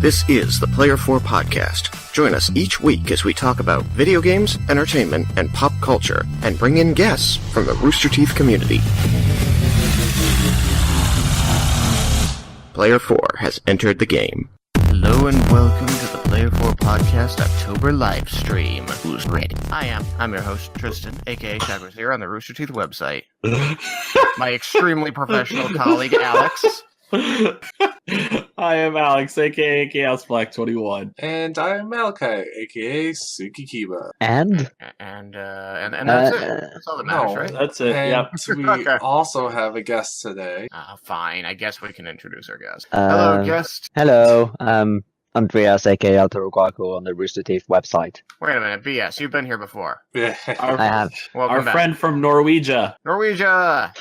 This is the Player 4 Podcast. Join us each week as we talk about video games, entertainment, and pop culture, and bring in guests from the Rooster Teeth community. Player 4 has entered the game. Hello and welcome to the Player 4 Podcast October Livestream. Who's ready? I'm your host, Tristan, aka Shaggers here on the Rooster Teeth website. My extremely professional colleague, Alex. I am Alex, aka Chaos Black 21. And I am Malachi, aka Sukikiba. And that's it. That's all that matters, right? That's it, And yep. we Okay. also have a guest today. Fine. I guess we can introduce our guest. Hello, guest. Hello, Andreas, aka Altero Guaco on the Rooster Teeth website. Wait a minute, BS. You've been here before. Yeah. I have. Welcome Our back. friend from Norwegia. Norwegia.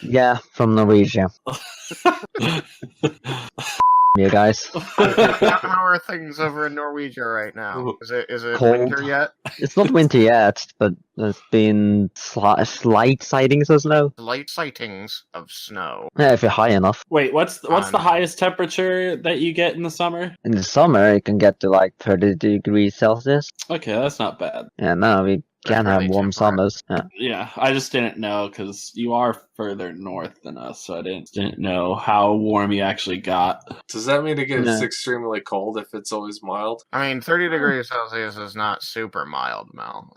Yeah, from Norwegia. You guys. How are things over in Norwegia right now? Is it Cold. winter yet? It's not winter yet, but there's been slight sightings of snow. Light sightings of snow. Yeah, if you're high enough. Wait, what's the highest temperature that you get in the summer? In the summer, it can get to like 30 degrees Celsius. Okay, that's not bad. Yeah, no, we can That's have really warm temperate. summers. Yeah. Yeah, I just didn't know because you are further north than us, so I didn't know how warm you actually got. Does that mean it gets No. extremely cold if it's always mild? I mean, 30 degrees Celsius is not super mild, Mel.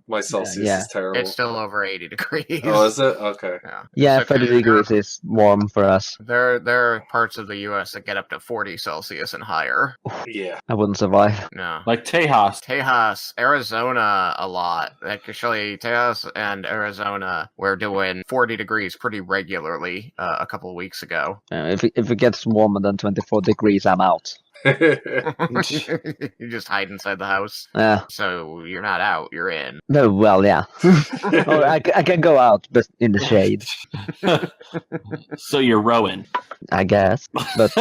My Celsius Yeah. is terrible. It's still over 80 degrees. Oh, is it? Okay. Yeah. Yeah, It's okay. 30 degrees is warm for us. There are parts of the U.S. that get up to 40 Celsius and higher. Yeah. I wouldn't survive. No. Like Tejas. Tejas, Arizona, a lot. Actually, Tejas and Arizona were doing 40 degrees pretty regularly a couple of weeks ago. If it gets warmer than 24 degrees, I'm out. You just hide inside the house. Yeah. So you're not out, you're in. No, well, yeah. Oh, I can go out, but in the shade, So you're rowing. I guess. But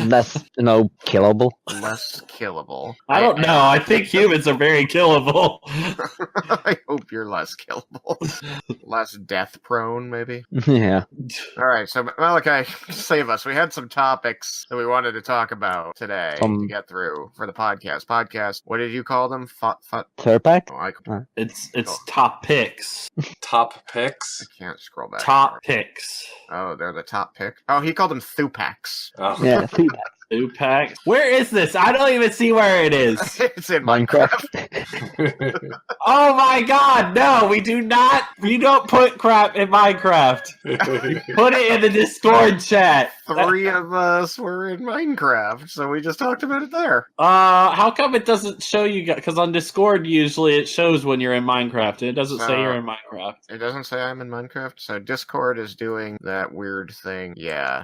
less, killable. Less killable. I don't know. I think humans are very killable. I hope you're less killable. Less death prone, maybe? Yeah. Alright, so Malachi, save us. We had some topics that we wanted to talk about today to get through for the podcast. What did you call them? Third pack? Oh, It's top picks. Top picks? I can't scroll back. Top picks. Oh, they're the top pick. Oh, he called them Thupacs. Oh. Yeah, 3 packs. Upac. Where is this? I don't even see where it is. It's in Minecraft. Oh my god, no, we do not. We don't put crap in Minecraft. Put it in the Discord chat. 3 of us were in Minecraft, so we just talked about it there. How come it doesn't show you guys? Because on Discord, usually it shows when you're in Minecraft. And it doesn't say you're in Minecraft. It doesn't say I'm in Minecraft, so Discord is doing that weird thing,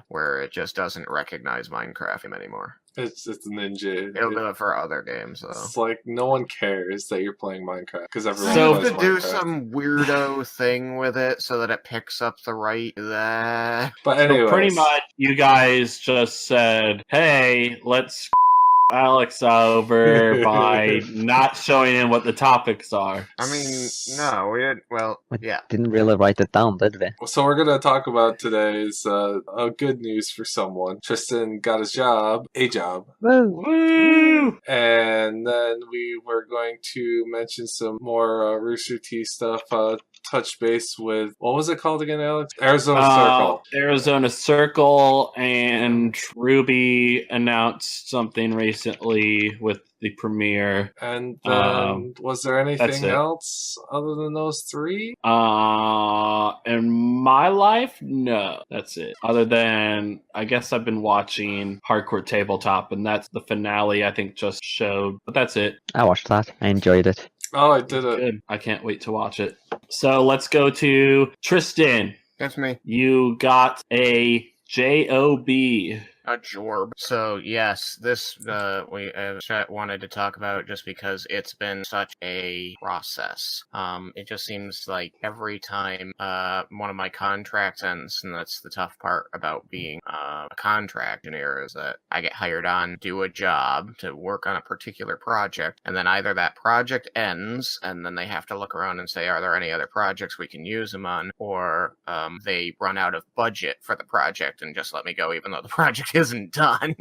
where it just doesn't recognize Minecraft anymore. It's a ninja. It'll do it for other games, though. It's like no one cares that you're playing Minecraft because everyone So- plays to do Minecraft. some weirdo thing with it so that it picks up the right that. But So anyways, pretty much, you guys just said, hey, let's Alex over by not showing him what the topics are. I mean, no, we didn't. Well, yeah. Didn't really write it down, did we? So we're gonna talk about today's good news for someone. Tristan got a job, Woo! and then we were going to mention some more Rooster Teeth stuff. Touch base with what was it called again, Alex? Arizona Circle. Arizona Circle, and Ruby announced something recently with the premiere. And then was there that's anything it. else other than those 3? In my life, no, that's it. Other than, I guess I've been watching Hardcore Tabletop, and that's the finale I think just showed, but that's it. I watched that. I enjoyed it. Oh, I did it. Good. I can't wait to watch it. So let's go to Tristan. That's me. You got a job. A jorb. So yes, this we wanted to talk about just because it's been such a process. It just seems like every time one of my contracts ends, and that's the tough part about being a contract engineer, is that I get hired on, do a job to work on a particular project, and then either that project ends, and then they have to look around and say, are there any other projects we can use them on, or they run out of budget for the project and just let me go, even though the project isn't done.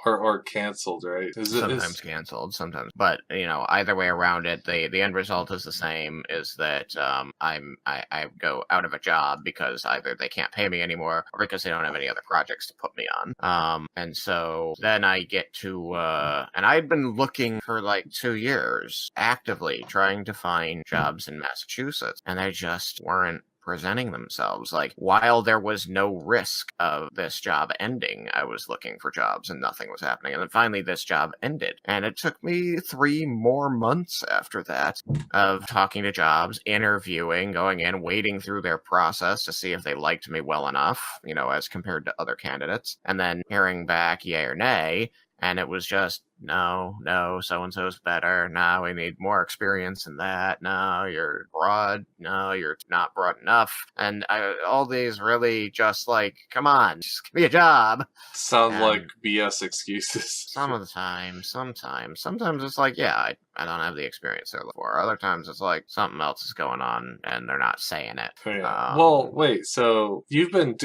or canceled, right? Sometimes canceled, sometimes, but either way around it, the end result is the same. Is that I go out of a job because either they can't pay me anymore or because they don't have any other projects to put me on. And so then I get to and I'd been looking for like 2 years, actively trying to find jobs in Massachusetts, and they just weren't presenting themselves. Like, while there was no risk of this job ending, I was looking for jobs and nothing was happening. And then finally this job ended. And it took me 3 more months after that of talking to jobs, interviewing, going in, waiting through their process to see if they liked me well enough, as compared to other candidates, and then hearing back yay or nay. And it was just, no, so-and-so's better. No, we need more experience in that. No, you're broad. No, you're not broad enough. And all these really just like, come on, just give me a job. Sound like BS excuses. Some of the time, sometimes it's like, yeah, I don't have the experience they're looking for. Other times it's like something else is going on and they're not saying it. Yeah. Well, wait, so you've been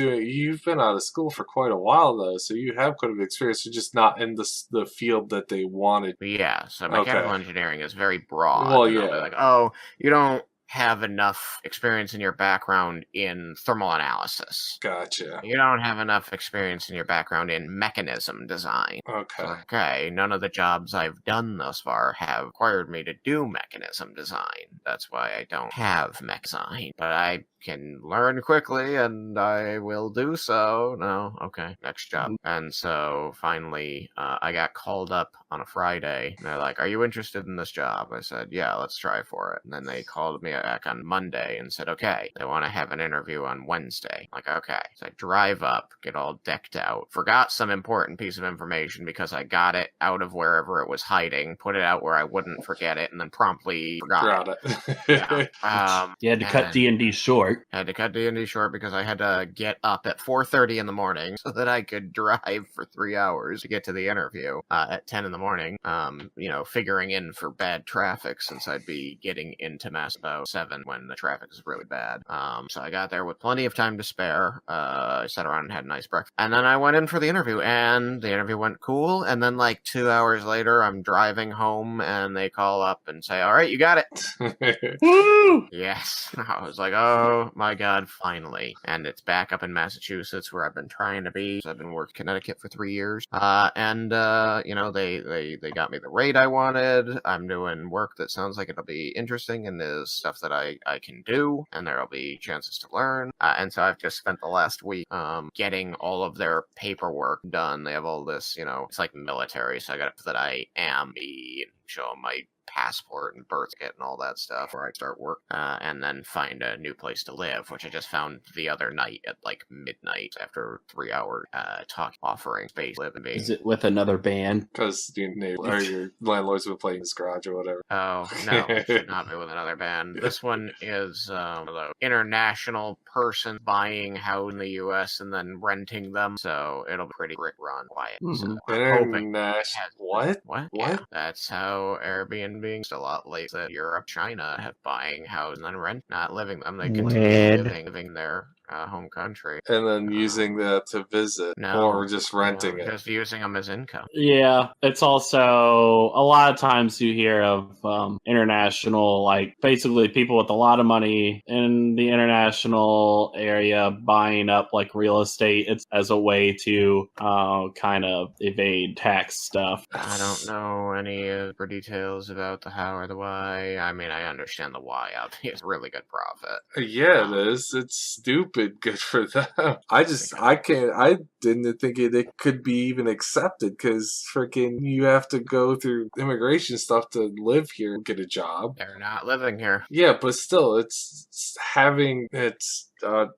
out of school for quite a while though, so you have quite a bit of experience. You're just not in the field that they wanted. Yeah, so mechanical engineering is very broad. Well, yeah. They're like, oh, you don't have enough experience in your background in thermal analysis. Gotcha. You don't have enough experience in your background in mechanism design. Okay, none of the jobs I've done thus far have required me to do mechanism design. That's why I don't have mech design. But I can learn quickly, and I will do so. No, okay, next job. And so finally, I got called up on a Friday. And they're like, "Are you interested in this job?" I said, "Yeah, let's try for it." And then they called me back on Monday and said, "Okay, they want to have an interview on Wednesday." I'm like, okay. So I drive up, get all decked out, forgot some important piece of information because I got it out of wherever it was hiding, put it out where I wouldn't forget it, and then promptly forgot it. Yeah. You had to cut D&D short. I had to cut D&D short because I had to get up at 4:30 in the morning so that I could drive for 3 hours to get to the interview at 10 in the morning. Figuring in for bad traffic since I'd be getting into Mass about 7 when the traffic is really bad. So I got there with plenty of time to spare. I sat around and had a nice breakfast. And then I went in for the interview, and the interview went cool. And then like 2 hours later, I'm driving home, and they call up and say, "All right, you got it." Woo! Yes. I was like, oh my God, finally. And it's back up in Massachusetts where I've been trying to be. I've been working in Connecticut for 3 years. They got me the rate I wanted. I'm doing work that sounds like it'll be interesting and is stuff that I can do, and there'll be chances to learn. And so I've just spent the last week getting all of their paperwork done. They have all this, it's like military, so I got that I am me and show them my passport and birth certificate and all that stuff where I start work, and then find a new place to live, which I just found the other night at like midnight after 3 hours offering space to live and be. Is it with another band? Because your landlord's been playing his garage or whatever. Oh, no, it should not be with another band. This one is an international person buying houses in the U.S. and then renting them, so it'll be pretty run quiet. Mm-hmm. So International. What? Yeah, that's how Airbnb is a lot late. That Europe, China have buying houses and then rent, not living them. They continue living their home country. And then using that to visit, or just renting it. Just using them as income. Yeah, it's also a lot of times you hear of international, like basically people with a lot of money in the international area buying up like real estate. It's as a way to kind of evade tax stuff. I don't know any for details about the how or the why. I mean, I understand the why. Obviously, it's really good profit. Yeah, it is. It's stupid good for them. I didn't think it could be even accepted because freaking you have to go through immigration stuff to live here and get a job. They're not living here. Yeah, but still, it's having I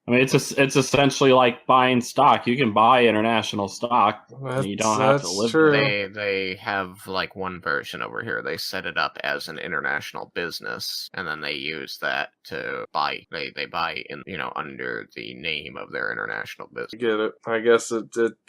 mean, it's essentially like buying stock. You can buy international stock, and you don't have to live there. They have like one version over here. They set it up as an international business, and then they use that to buy. They buy in under the name of their international business. You get get it. I guess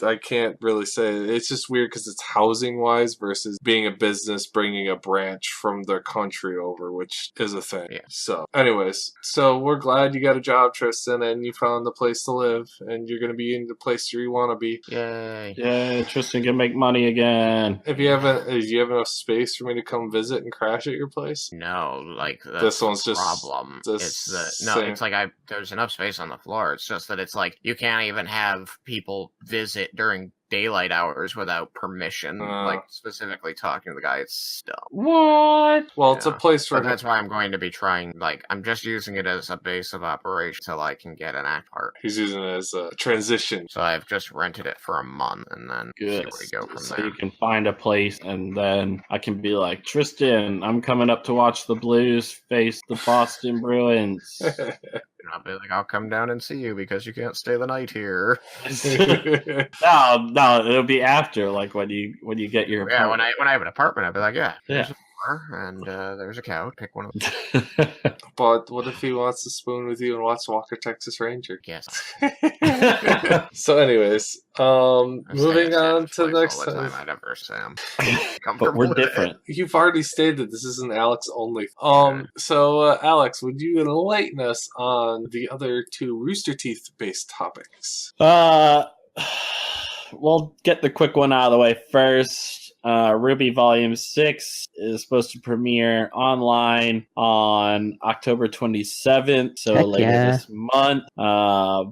I can't really say it. It's just weird because it's housing wise versus being a business bringing a branch from their country over, which is a thing. Yeah. So, anyways, we're glad you got a job, Tristan, and you found the place to live, and you're going to be in the place where you want to be. Yay. Yeah, Tristan can make money again. Do you have enough space for me to come visit and crash at your place? No, like that's This one's the just problem. It's like there's enough space on the floor. It's just that it's like you can't even have people visit during daylight hours without permission. Like specifically talking to the guy. It's dumb. What? Well, it's a place for. But that's why I'm going to be trying. Like I'm just using it as a base of operation till I can get an act part. He's using it as a transition. So I've just rented it for a month and then see Good. where we go from So there. you can find a place, and then I can be like, Tristan, I'm coming up to watch the Blues face the Boston Bruins. And I'll be like, I'll come down and see you because you can't stay the night here. No, it'll be after, like when you get your Yeah, apartment. when I have an apartment, I'll be like, yeah, there's Yeah. a floor and there's a couch. Pick one of them. But what if he wants to spoon with you and watch Walker Texas Ranger? Yes. So, anyways, moving on to the next all the time time. I'd ever say I'm But comfortable we're with it. different. You've already stated this isn't Alex only. So, Alex, would you enlighten us on the other two Rooster Teeth based topics? We'll get the quick one out of the way first. Ruby Volume 6 is supposed to premiere online on October 27th, so Heck later yeah. this month.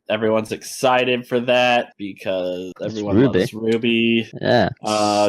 Everyone's excited for that because everyone Ruby. loves Ruby. Yeah.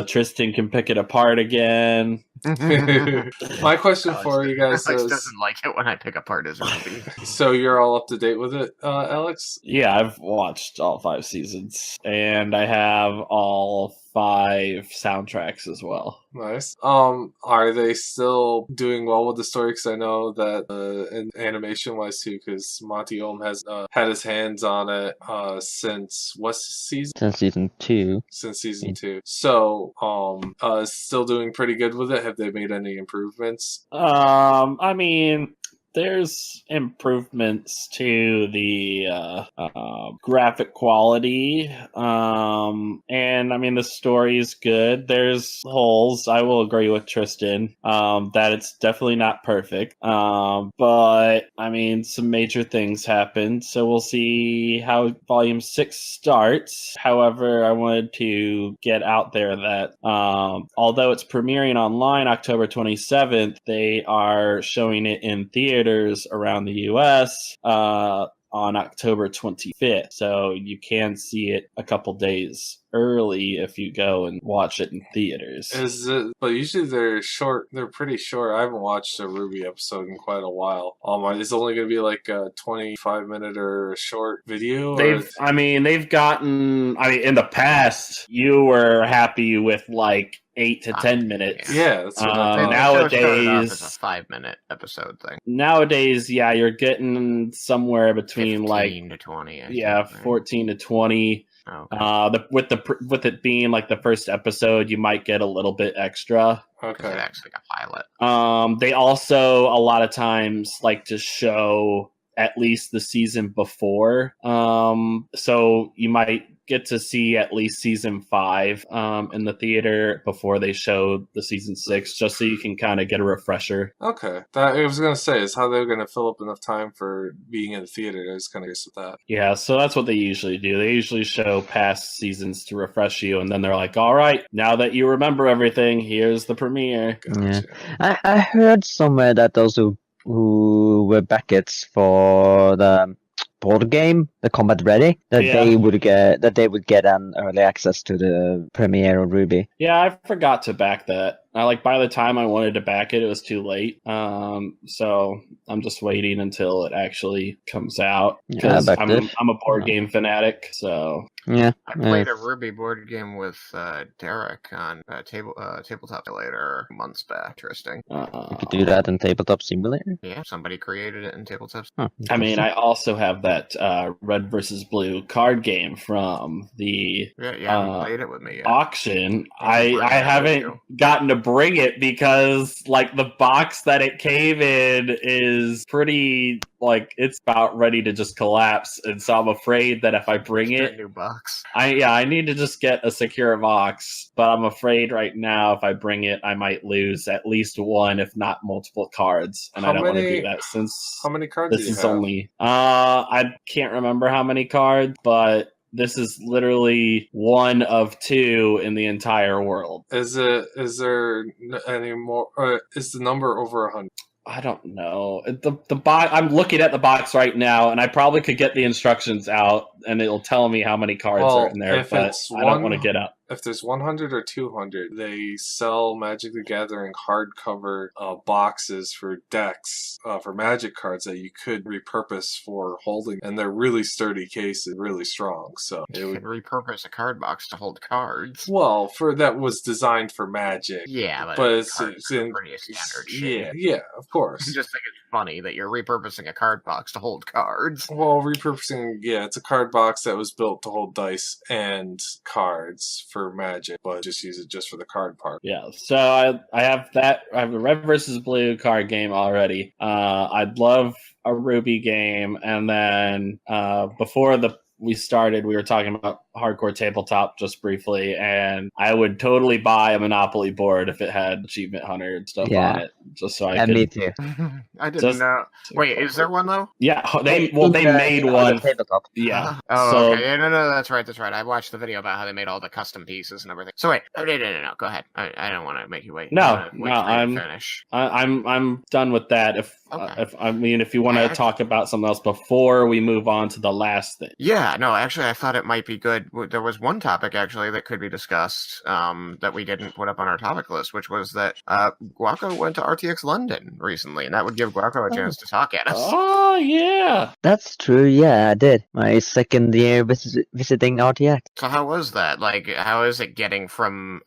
Tristan can pick it apart again. My question for you guys Alex is, doesn't like it when I pick apart his Ruby. so you're all up to date with it, Alex? Yeah, I've watched all 5 seasons, and I have all 5 soundtracks as well. Nice. Are they still doing well with the story? Because I know that in animation wise too, because Monty Ohm has had his hands on it since what season? Since season 2. Since season 2. So, still doing pretty good with it. Have they made any improvements? I mean, there's improvements to the graphic quality, and I mean the story is good. There's holes. I will agree with Tristan that it's definitely not perfect, but I mean some major things happened. So we'll see how Volume 6 starts. However, I wanted to get out there that although it's premiering online October 27th, they are showing it in theaters around the US on October 25th. So you can see it a couple days early if you go and watch it in theaters. But usually they're short. They're pretty short. I haven't watched a Ruby episode in quite a while. It's only going to be like a 25-minute or a short video. They've gotten. I mean, in the past, you were happy with like 8 to 10 minutes. Yeah, that's what I thought. Nowadays, it's a 5-minute episode thing. Nowadays, yeah, you're getting somewhere between 15 like to 20. I yeah, think, right? 14 to 20. Okay. With it being like the first episode, you might get a little bit extra. Okay. It's actually a pilot. They also a lot of times like to show at least the season before. So you might get to see at least season 5 in the theater before they show the season 6, just so you can kind of get a refresher. Okay. That I was going to say is how they're going to fill up enough time for being in the theater. I was kind of curious with that. Yeah, so that's what they usually do. They usually show past seasons to refresh you, and then they're like, all right, now that you remember everything, here's the premiere. Gotcha. Yeah. I heard somewhere that those who were Beckett's for the board game, the Combat Ready, that they would get an early access to the premiere of Ruby. Yeah, I forgot to back that. By the time I wanted to back it, it was too late. So I'm just waiting until it actually comes out because I'm a board game fanatic. So yeah, I played a Ruby board game with Derek on Tabletop Simulator months back. Interesting. You could do that in Tabletop Simulator. Yeah, somebody created it in Tabletop. Huh, I mean, I also have that Red versus Blue card game from the you haven't played it with me yet. auction. I haven't gotten to bring it because like the box that it came in is pretty like it's about ready to just collapse, and so I'm afraid that if I bring Get a it, new box. I need to just get a secure box. But I'm afraid right now if I bring it, I might lose at least one, if not multiple cards, and How I don't want to many- do that since How many cards this do you is have? only I can't remember how many cards, but this is literally one of two in the entire world. Is there any more? Is the number over 100? I don't know. The box. I'm looking at the box right now, and I probably could get the instructions out, and it'll tell me how many cards Well, are in there. if But it's I don't want to one- get up. If there's 100 or 200, they sell Magic the Gathering hardcover boxes for decks for Magic cards that you could repurpose for holding, and they're really sturdy cases, really strong. So it You would. could repurpose a card box to hold cards. Well, that was designed for Magic. Yeah, but it's it's in pretty standard yeah, shape. yeah, of I course. just think it's funny that you're repurposing a card box to hold cards. Well, repurposing, yeah, it's a card box that was built to hold dice and cards for Magic, but just use it just for the card part. Yeah, so I have that. I have the red versus blue card game already. I'd love a Ruby game, and then before we started, we were talking about hardcore tabletop just briefly, and I would totally buy a Monopoly board if it had Achievement Hunter and stuff on it, just so I could. me too. I didn't Just- know. Wait, is there one though? Yeah, they In made the one. tabletop. Yeah. Oh, So- okay. Yeah, no, that's right. I watched the video about how they made all the custom pieces and everything. So wait, no. Go ahead. I don't want to make you wait. No, I wanna wait no, for you to I'm- finish. I'm done with that. If Okay. if you want to talk about something else before we move on to the last thing. Yeah, no, actually, I thought it might be good. There was one topic, actually, that could be discussed that we didn't put up on our topic list, which was that Guaco went to RTX London recently, and that would give Guaco a chance to talk at us. Oh yeah. That's true. Yeah, I did. My second year visiting RTX. So how was that? Like, how is it getting from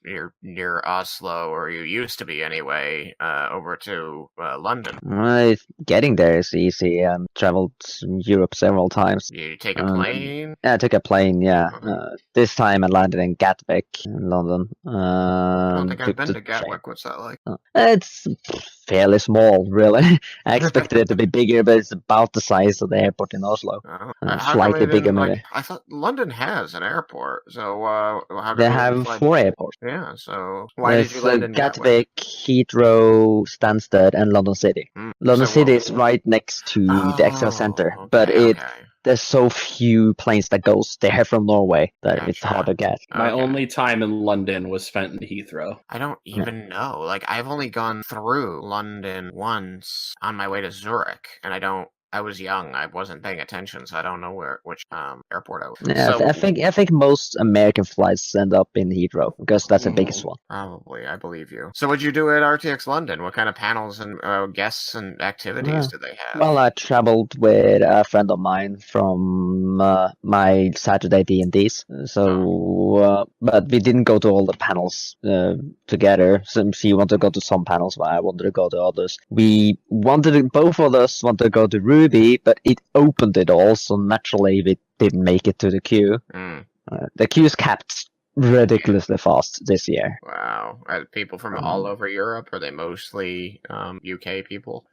you're near Oslo, or you used to be anyway, over to London? Getting there is easy. Traveled Europe several times. You take a plane? I took a plane. Yeah. Okay. This time I landed in Gatwick, in London. I don't think I've took been the to Gatwick. What's that like? It's fairly small, really. I expected it to be bigger, but it's about the size of the airport in Oslo. Oh. How come slightly they didn't, bigger, like, maybe. I thought London has an airport, so how did They they have fly- 4 airports. Yeah, so why did you There's, land in Gatwick, Heathrow, Stansted, and London City. Mm. London So City what- is right next to the Excel Center, Oh, but okay, it there's so few planes that goes there from Norway that it's Gotcha. hard to get. My Okay. only time in London was spent in Heathrow. I don't even know. Like, I've only gone through London once on my way to Zurich, and I was young. I wasn't paying attention, so I don't know which airport I was. Yeah, So- I think most American flights end up in Heathrow because that's the biggest one. Probably, I believe you. So, what'd you do at RTX London? What kind of panels and guests and activities did they have? Well, I traveled with a friend of mine from my Saturday D&Ds. So, but we didn't go to all the panels together. So she wanted to go to some panels, but I wanted to go to others. Both of us wanted to go to Ruby, but it opened it all, so naturally we didn't make it to the queue. Mm, The queues kept ridiculously fast this year. wow. Are people from all over Europe? Are they mostly UK people?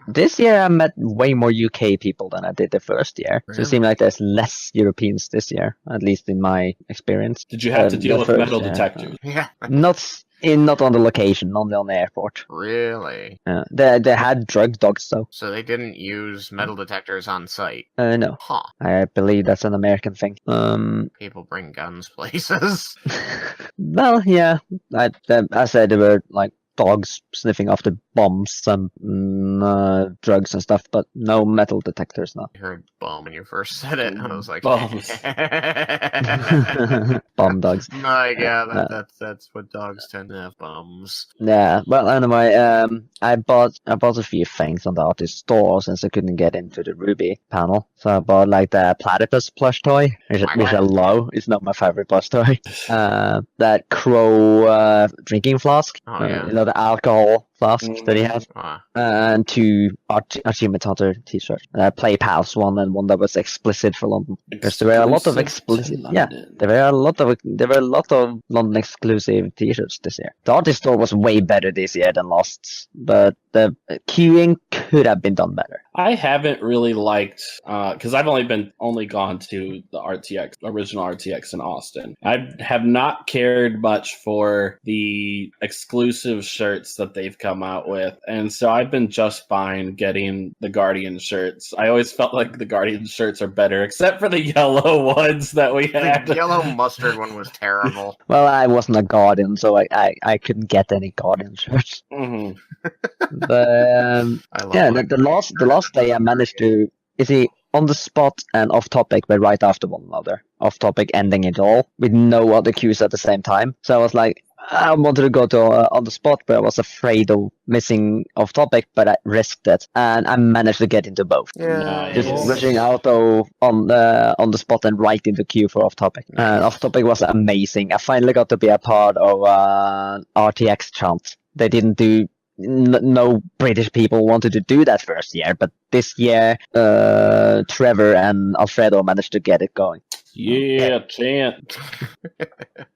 This year I met way more UK people than I did the first year. So Really? it seemed like there's less Europeans this year, at least in my experience. Did you have to deal the with first, metal yeah. detectors? Yeah. Not on the location, only on the airport. Really? They had drug dogs though. So they didn't use metal detectors on site? No, Huh. I believe that's an American thing. People bring guns places. Well, yeah, I said there were like dogs sniffing after bombs and drugs and stuff, but no metal detectors now. I heard bomb when you first said it. I was like, Bombs. Bomb dogs. My God, that's what dogs tend to have, bombs. Yeah, well, anyway, I bought a few things on the artist store since I couldn't get into the Ruby panel. So I bought like the platypus plush toy, which I love. It's not my favorite plush toy. That crow drinking flask. Oh, yeah. The alcohol flask that he had, and 2 Achievement Hunter t-shirts. Play Pals one and one that was explicit for London. Because there were a lot of explicit. Yeah, there were a lot of London exclusive t-shirts this year. The artist store was way better this year than last, but the queuing could have been done better. I haven't really liked because I've only gone to the original RTX in Austin. I have not cared much for the exclusive shirts that they've come out with, and so I've been just fine getting the Guardian shirts. I always felt like the Guardian shirts are better, except for the yellow ones that we had. The yellow mustard one was terrible. Well, I wasn't a Guardian, so I couldn't get any Guardian shirts. Mm-hmm. But the last day I managed to on the spot and off topic, but right after one another. Off topic ending it all with no other queues at the same time. So I was like, I wanted to go to on the spot, but I was afraid of missing off topic, but I risked it, and I managed to get into both. Yeah, Just rushing out on the spot and right into queue for off topic. And off topic was amazing. I finally got to be a part of RTX chant. They didn't do. No British people wanted to do that first year, but this year Trevor and Alfredo managed to get it going. Yeah, chant.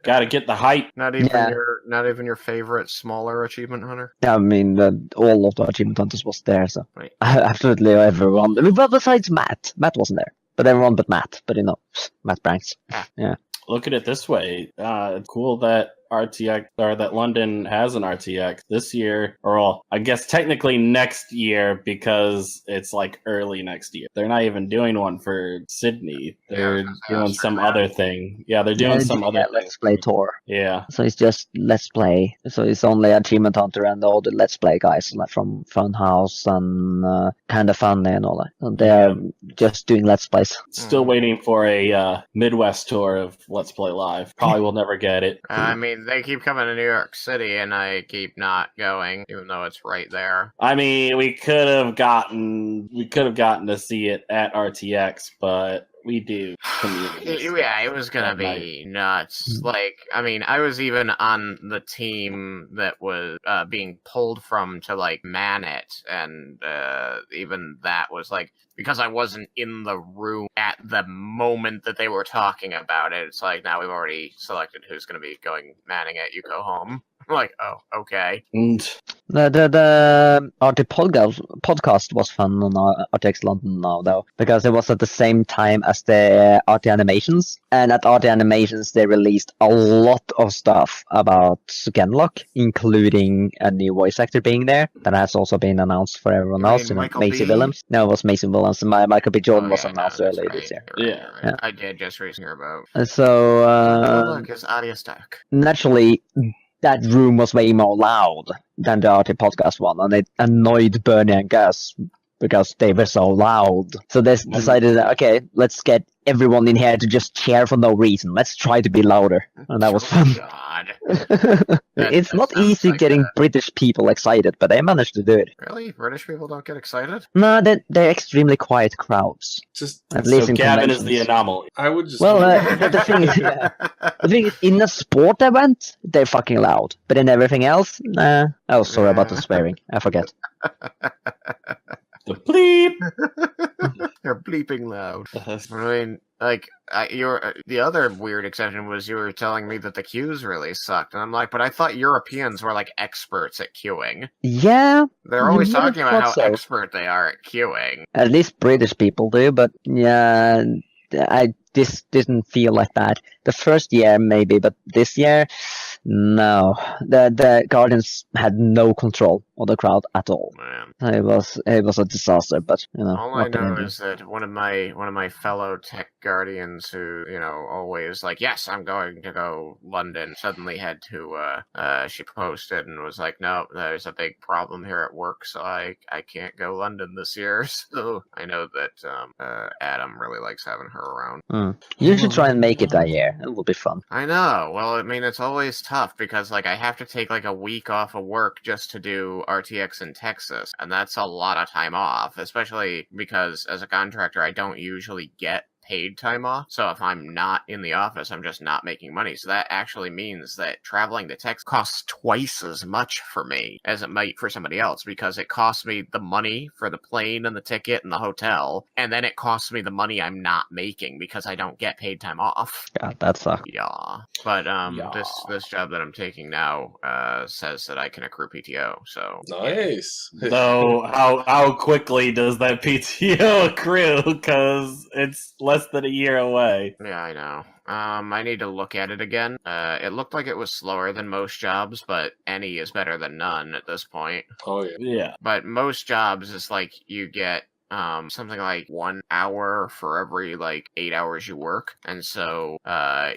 Gotta get the hype. Not even your favorite smaller achievement hunter. I mean, all of the achievement hunters was there, so right. Absolutely everyone. Well, besides Matt wasn't there, but everyone but Matt. But Matt Branks. Yeah. Look at it this way. Cool that RTX or that London has an RTX this year, or well, I guess technically next year because it's like early next year. They're not even doing one for Sydney. They're doing some other thing. Yeah, they're doing some other Let's Play tour. Yeah. So it's just Let's Play. So it's only Achievement Hunter and all the Let's Play guys like from Funhouse and Kinda Funny and all that. And they're just doing Let's Plays. Still waiting for a Midwest tour of Let's Play Live. Probably will never get it. I mean, they keep coming to New York City, and I keep not going, even though it's right there. I mean, we could have gotten to see it at RTX, but we do. Yeah, it was gonna be nuts. Like, I mean, I was even on the team that was being pulled from to like man it, and even that was like because I wasn't in the room at the moment that they were talking about it. It's like now we've already selected who's gonna be going manning it. You go home. I'm like, oh, okay. The RT podcast was fun on RTX London now, though, because it was at the same time as the RT Animations, and at RT Animations they released a lot of stuff about Genlock, including a new voice actor being there. That has also been announced for everyone else. Macy Williams. No, it was Macy Williams. Michael B. Jordan was announced earlier this year. Yeah, I did just recently hear about. So, look, it's audio stuck. Naturally, that room was way more loud than the RT podcast one, and it annoyed Bernie and Gus because they were so loud. So they decided, okay, let's get everyone in here to just cheer for no reason. Let's try to be louder. And that was fun. God. It's not easy getting British people excited, but they managed to do it. Really? British people don't get excited? No, they're extremely quiet crowds. At least in Gavin is the anomaly. I would just... Well, the thing is, in a sport event, they're fucking loud. But in everything else, nah. Oh, sorry about the swearing. I forget. The bleep. They're bleeping loud. I mean, like, the other weird exception was you were telling me that the queues really sucked, and I'm like, but I thought Europeans were like experts at queuing. Yeah, they're always talking about how expert they are at queuing. At least British people do, but yeah, this didn't feel like that. The first year maybe, but this year, no. The Guardians had no control of the crowd at all. Man. It was a disaster, but all I know is that one of my fellow tech Guardians who always like, yes, I'm going to go London, suddenly had to she posted and was like, no, there's a big problem here at work, so I can't go London this year. So I know that Adam really likes having her around. You should try and make it that year. It will be fun. I know. Well, I mean, it's always tough because like I have to take like a week off of work just to do RTX in Texas, and that's a lot of time off, especially because as a contractor I don't usually get paid time off. So if I'm not in the office, I'm just not making money. So that actually means that traveling to Texas costs twice as much for me as it might for somebody else, because it costs me the money for the plane and the ticket and the hotel, and then it costs me the money I'm not making because I don't get paid time off. God, that sucks. Yeah, but Yeah. this job that I'm taking now says that I can accrue PTO. So Nice. So how quickly does that PTO accrue? Because it's less than a year away. yeah, I know. I need to look at it again. It looked like it was slower than most jobs, but any is better than none at this point. Oh yeah. Yeah. But most jobs, it's like you get something like 1 hour for every like 8 hours you work, and so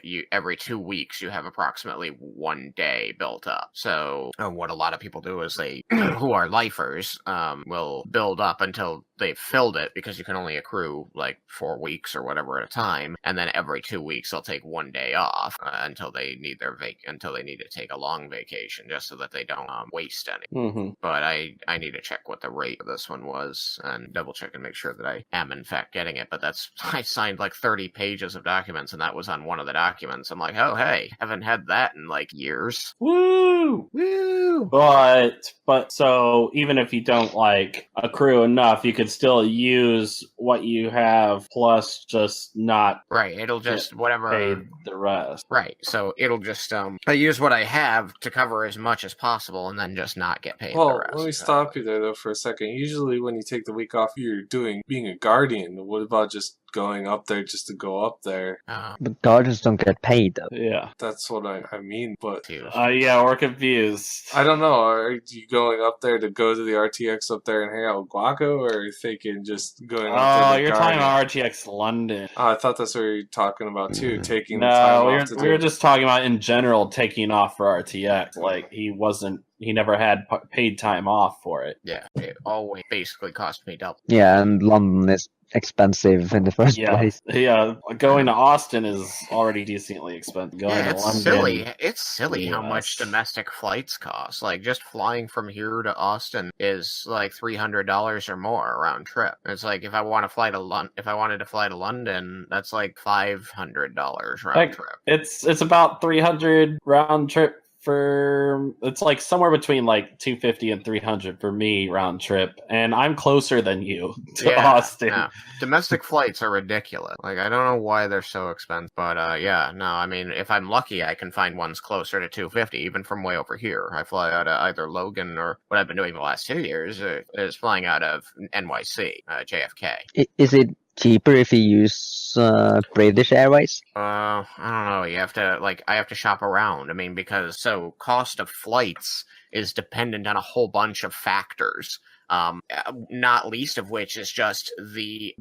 you every 2 weeks you have approximately 1 day built up. So what a lot of people do is they who are lifers will build up until they've filled it, because you can only accrue like 4 weeks or whatever at a time, and then every 2 weeks they'll take 1 day off until they need their until they need to take a long vacation, just so that they don't waste any. Mm-hmm. But I need to check what the rate of this one was and double check and make sure that I am in fact getting it. But that's I signed like 30 pages of documents, and that was on one of the documents. I'm like, oh hey, haven't had that in like years. Woo! Woo! But so even if you don't like accrue enough, you could still use what you have plus just not Right, it'll just pay whatever. the rest. Right, so it'll just I use what I have to cover as much as possible, and then just not get paid the Well, rest. let me stop you there though for a second. Usually, when you take the week off, you're being a guardian. What about just going up there just to go up there? But guardians don't get paid though. Yeah. That's what I mean. But Yeah, we're confused. I don't know. Are you going up there to go to the RTX up there and hang out with Guaco, or are you thinking just going up there? Oh, to you're guardian? talking about RTX London. Oh, I thought that's what you were talking about too. Taking the time No, off to we were just talking about in general taking off for RTX. Like he never had paid time off for it. Yeah, it always basically cost me double. Yeah, and London is expensive in the first place. Yeah. Going to Austin is already decently expensive. Going to It's London, silly. It's silly how US. much domestic flights cost. Like just flying from here to Austin is like $300 or more round trip. It's like if I want to fly to if I wanted to fly to London, that's like $500 round trip. It's about 300 round trip. It's like somewhere between like 250 and 300 for me round trip, and I'm closer than you to Austin. Yeah. Domestic flights are ridiculous. Like I don't know why they're so expensive, but I mean, if I'm lucky, I can find ones closer to 250, even from way over here. I fly out of either Logan, or what I've been doing the last 2 years is flying out of NYC, JFK. Is it cheaper if you use British Airways? I don't know. I have to shop around. I mean, because cost of flights is dependent on a whole bunch of factors. Not least of which is just the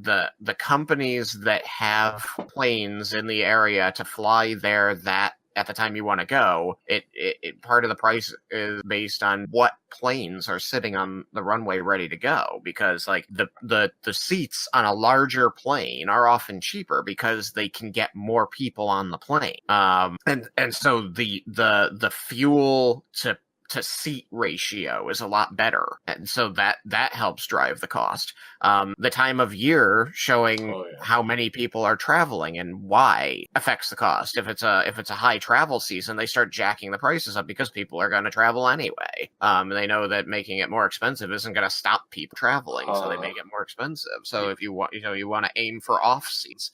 companies that have planes in the area to fly there that at the time you want to go. It part of the price is based on what planes are sitting on the runway ready to go, because like the seats on a larger plane are often cheaper because they can get more people on the plane. And so the fuel to seat ratio is a lot better, and so that helps drive the cost. The time of year showing how many people are traveling and why affects the cost. If it's a high travel season, they start jacking the prices up because people are going to travel anyway. They know that making it more expensive isn't going to stop people traveling, so they make it more expensive. So if you want, you want to aim for off seats.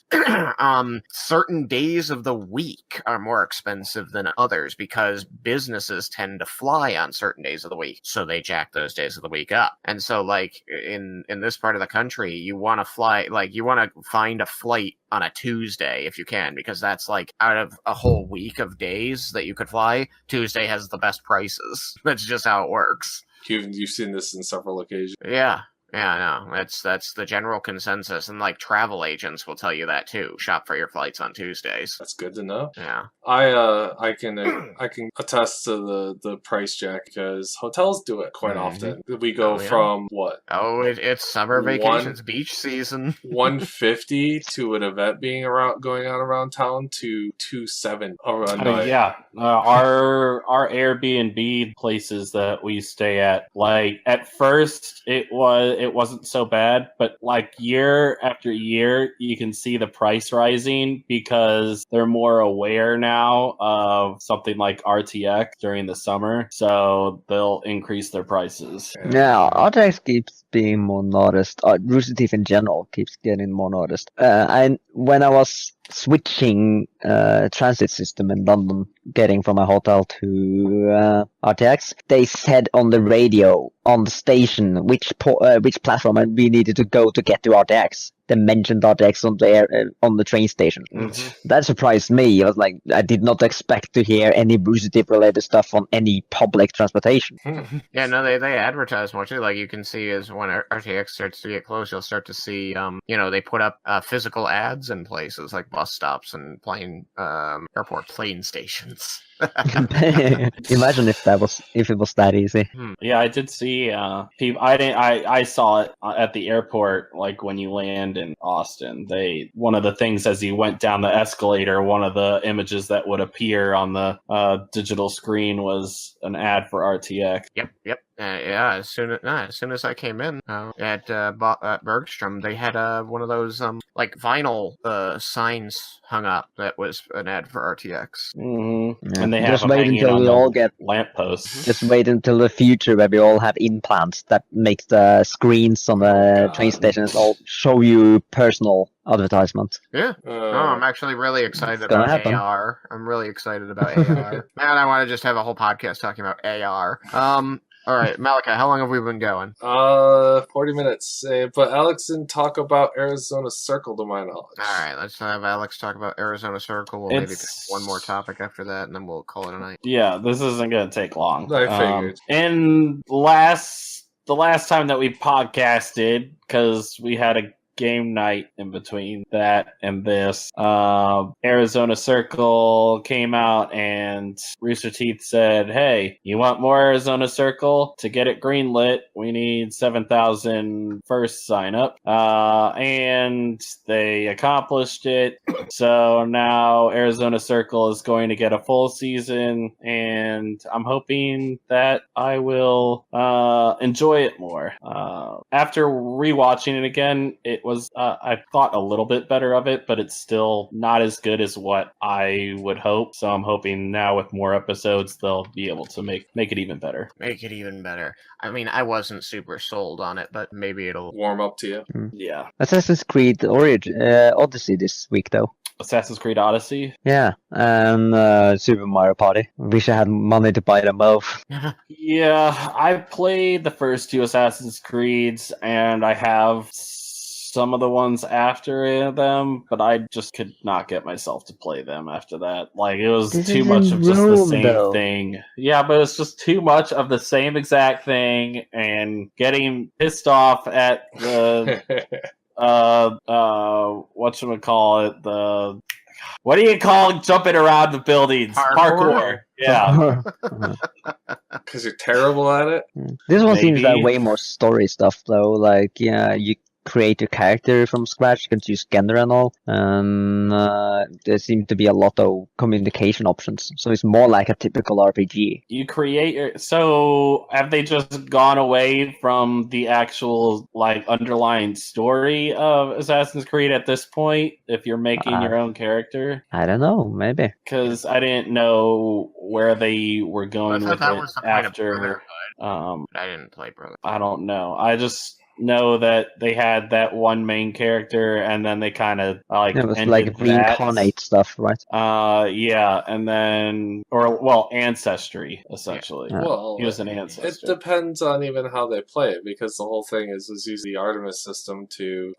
Certain days of the week are more expensive than others because businesses tend to fly on certain days of the week, so they jack those days of the week up. And so like in this part of the country, you want to find a flight on a Tuesday if you can, because that's like out of a whole week of days that you could fly, Tuesday has the best prices. That's just how it works. You've seen this in several occasions. Yeah, no, that's the general consensus, and like travel agents will tell you that too. Shop for your flights on Tuesdays. That's good to know. Yeah, I can attest to the price jack because hotels do it quite often. We go from what? Oh, it's summer vacations, beach season. 150 to an event being going on around town to 270 a night. Our Airbnb places that we stay at, like at first it it wasn't so bad, but like year after year, you can see the price rising because they're more aware now of something like RTX during the summer, so they'll increase their prices. Yeah, RTX keeps being more noticed. Rooster Teeth in general keeps getting more noticed. When I was switching transit system in London, getting from my hotel to RTX, they said on the radio on the station which platform we needed to go to get to RTX. They mentioned RTX on the on the train station. That surprised me. I was like, I did not expect to hear any Rooster Teeth related stuff on any public transportation. Yeah, no, they advertise more too. Like you can see as when RTX starts to get close, you'll start to see, they put up physical ads in places like bus stops and airport plane stations. Imagine if it was that easy. Yeah, I did see people. I saw it at the airport, like when you land in Austin. One of the things as you went down the escalator, one of the images that would appear on the digital screen was an ad for RTX. Yep. Yeah, as soon as I came in at Bergstrom, they had one of those like vinyl signs hung up that was an ad for RTX. Mm-hmm. Yeah. And they have Just them wait hanging until on we the all get lampposts. Just wait until the future where we all have implants that make the screens on the train stations all show you personal advertisements. Yeah. I'm actually really excited gonna about happen. AR. I'm really excited about AR. Man, I want to just have a whole podcast talking about AR. All right, Malachi, how long have we been going? 40 minutes. But Alex didn't talk about Arizona Circle to my knowledge. All right, let's have Alex talk about Arizona Circle. We'll maybe pick one more topic after that, and then we'll call it a night. Yeah, this isn't going to take long. I figured. And the last time that we podcasted, because we had a game night in between that and this, Arizona Circle came out and Rooster Teeth said, hey, you want more Arizona Circle? To get it greenlit, we need 7,000 first sign up. And they accomplished it. So now Arizona Circle is going to get a full season, and I'm hoping that I will enjoy it more. After rewatching it again, I thought a little bit better of it, but it's still not as good as what I would hope. So I'm hoping now with more episodes, they'll be able to make it even better. Make it even better. I mean, I wasn't super sold on it, but maybe it'll warm up to you. Yeah. Assassin's Creed Odyssey this week, though. Assassin's Creed Odyssey? Yeah, and Super Mario Party. Wish I had money to buy them both. Yeah, I played the first two Assassin's Creeds, and I have some of the ones after them, but I just could not get myself to play them after that. Like, it was too much of just the same thing. Yeah, but it's just too much of the same exact thing, and getting pissed off at the whatchamacallit, what do you call jumping around the buildings? Parkour. Yeah. Because you're terrible at it? This one seems like way more story stuff, though. Like, yeah, you create your character from scratch, you can choose gender and all, and there seem to be a lot of communication options, so it's more like a typical RPG. You create so have they just gone away from the actual like underlying story of Assassin's Creed at this point if you're making your own character? I don't know, maybe, because I didn't know where they were going with it after. I didn't play Brotherhood. I don't know. I just know that they had that one main character, and then they kind of it was like reincarnate stuff, right? Yeah, and then ancestry essentially. Yeah. Well, he was an ancestor. It depends on even how they play it, because the whole thing is use the Artemis system to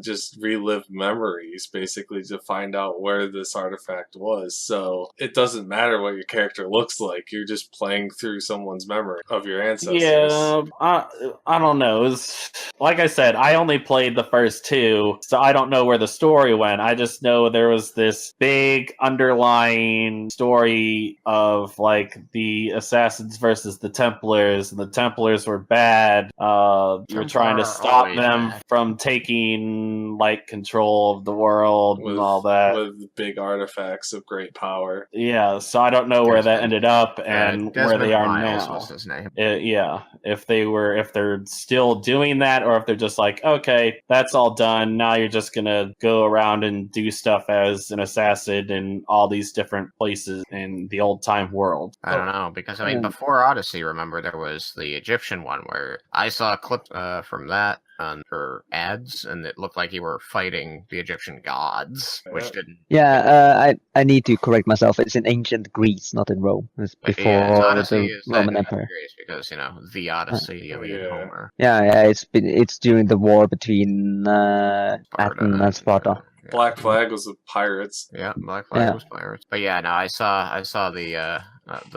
just relive memories, basically, to find out where this artifact was. So it doesn't matter what your character looks like; you're just playing through someone's memory of your ancestors. Yeah, I don't know. It's like I said, I only played the first two, so I don't know where the story went. I just know there was this big underlying story of like the assassins versus the Templars, and the Templars were bad. You were trying to stop them from taking like control of the world and all that. With big artifacts of great power. Yeah, so I don't know where that ended up and where they are Miles now. was his name. Yeah, if they're still doing that, at, or if they're just like, okay, that's all done. Now you're just gonna go around and do stuff as an assassin in all these different places in the old time world. I don't know, because I mean, before Odyssey, remember there was the Egyptian one where I saw a clip from that for ads, and it looked like you were fighting the Egyptian gods, which didn't. Yeah, I need to correct myself. It's in ancient Greece, not in Rome. It's before the Roman Empire. Because the Odyssey, Homer. Yeah, it's during the war between Athens and Sparta. Black Flag was with pirates. Yeah, Black Flag was pirates. But yeah, no, I saw the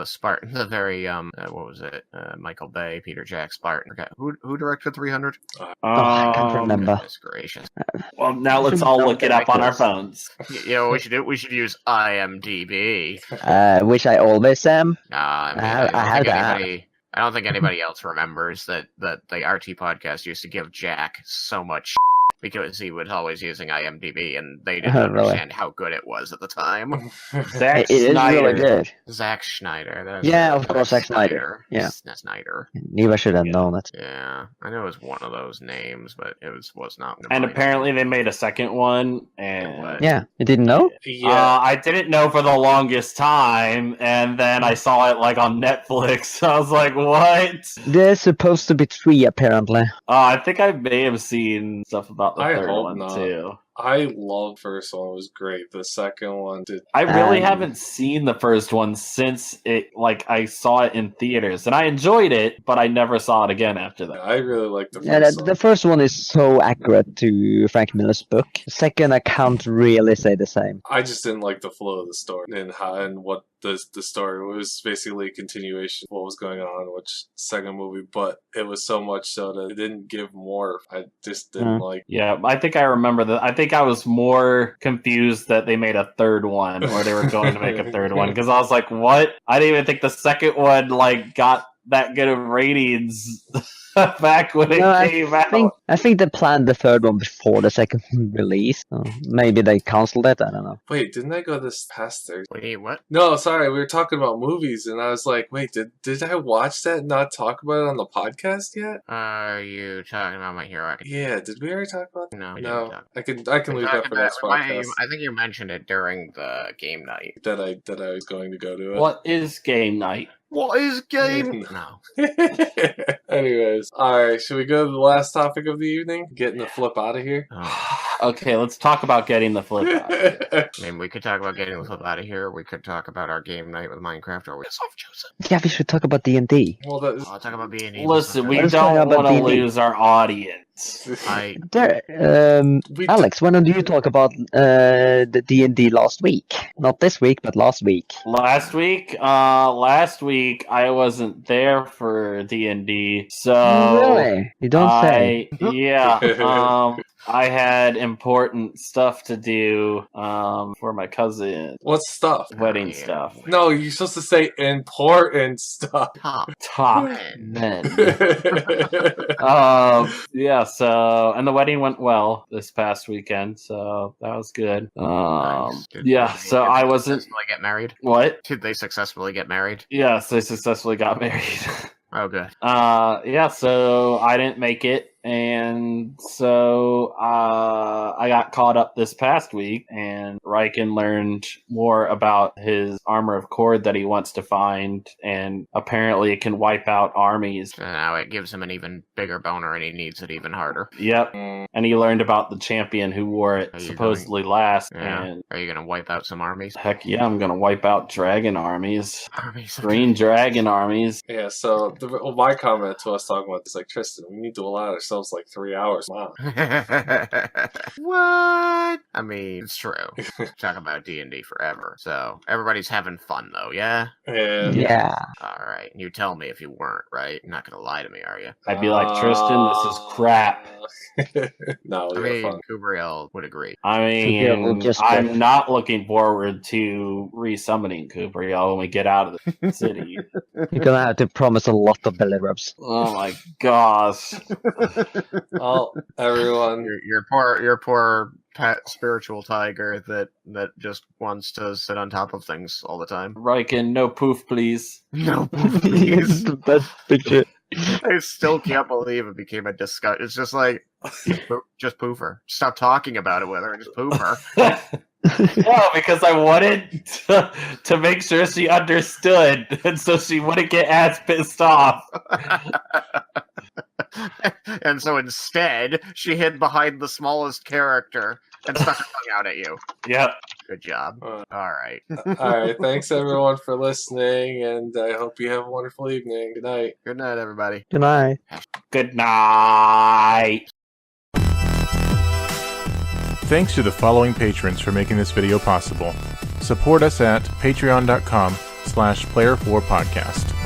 Spartan, the very what was it? Michael Bay, Peter Jack Spartan. Okay. Who directed 300? I can't remember. Goodness gracious. Well, now let's all look it up on our phones. We should use IMDb. Which I always am. Nah, I don't think anybody else remembers that the RT podcast used to give Jack so much because he was always using IMDb, and they didn't understand how good it was at the time. Zack It is Snyder. really good. Zack Schneider. Yeah, of course, Zack Snyder. Yeah. Snyder. Knew I should have known it. Yeah, I know it was one of those names, but it was not. And apparently they made a second one. And Yeah, you didn't know? Yeah. I didn't know for the longest time, and then I saw it like on Netflix. I was like, "What?" There's supposed to be 3, apparently. I think I may have seen stuff about the I third hope one not. too. I loved the first one. It was great. The second one did. I really haven't seen the first one since I saw it in theaters, and I enjoyed it, but I never saw it again after that. I really liked the first Yeah, one. the first one is so accurate to Frank Miller's book. The second, I can't really say the same. I just didn't like the flow of the story and what the story was basically a continuation of what was going on in which second movie, but it was so much so that it didn't give more. I just didn't like. Yeah, I think I remember that. I think I was more confused that they made a third one, or they were going to make a third one, because I was like, "What?" I didn't even think the second one got that good of ratings back when it came out. I think they planned the third one before the second release. So maybe they canceled it. I don't know. Wait, didn't I go this past Thursday? Wait, what? No, sorry, we were talking about movies, and I was like, wait, did I watch that and not talk about it on the podcast yet? Are you talking about My Hero Academia? Yeah, did we already talk about that? No, we No, didn't talk. I can leave that for next podcast. I think you mentioned it during the game night. That I was going to go to it. What is game night? What is game? No. Anyways, alright, should we go to the last topic of the evening? Getting the flip out of here? Okay, let's talk about getting the flip out. I mean, we could talk about getting the flip out of here. We could talk about our game night with Minecraft, or we off Joseph. Yeah, we should talk about D&D. Well, I'll talk about B&E. Listen, we Let's talk don't about want to D&D. lose our audience. Alex, why don't you talk about the D&D last week? Not this week, but last week. Last week I wasn't there for D&D, so Really? You don't say. Yeah, I had important stuff to do for my cousin. What stuff? Wedding stuff. No, you're supposed to say important stuff. Top men. Yeah, so, and the wedding went well this past weekend, so that was good. Nice. Yeah, so I wasn't. Successfully get married? What? Did they successfully get married? Yes, they successfully got married. Oh, good. Yeah, so I didn't make it. And so I got caught up this past week, and Riken learned more about his armor of cord that he wants to find, and apparently it can wipe out armies. So now it gives him an even bigger boner, and he needs it even harder. Yep. And he learned about the champion who wore it Are you supposedly last. Yeah. And Are you going to wipe out some armies? heck yeah, I'm going to wipe out dragon armies. Armies. Green dragon armies. Yeah, so my comment to us talking about this, like, Tristan, we need to allow ourselves like 3 hours. Wow. What? I mean, it's true. Talk about D&D forever. So everybody's having fun, though, yeah? Yeah. All right. You tell me if you weren't, right? You're not going to lie to me, are you? I'd be like, Tristan, this is crap. No, I we mean, fun. Kubriel would agree. I Yeah, we'll mean, just I'm not looking forward to resummoning Kubriel when we get out of the city. You're gonna have to promise a lot of belly rubs. Oh my gosh. Well, everyone. Your poor pet spiritual tiger that just wants to sit on top of things all the time. Riken, no poof, please. No, It's please. the best picture. I still can't believe it became a discussion. It's just like, just poof her. Stop talking about it with her and just poof her. No, because I wanted to make sure she understood, and so she wouldn't get as pissed off. And so instead, she hid behind the smallest character and stuck her tongue out at you. Yep. Good job. All right. All right. Thanks, everyone, for listening, and I hope you have a wonderful evening. Good night. Good night, everybody. Good night. Good night. Thanks to the following patrons for making this video possible. Support us at patreon.com/player4podcast.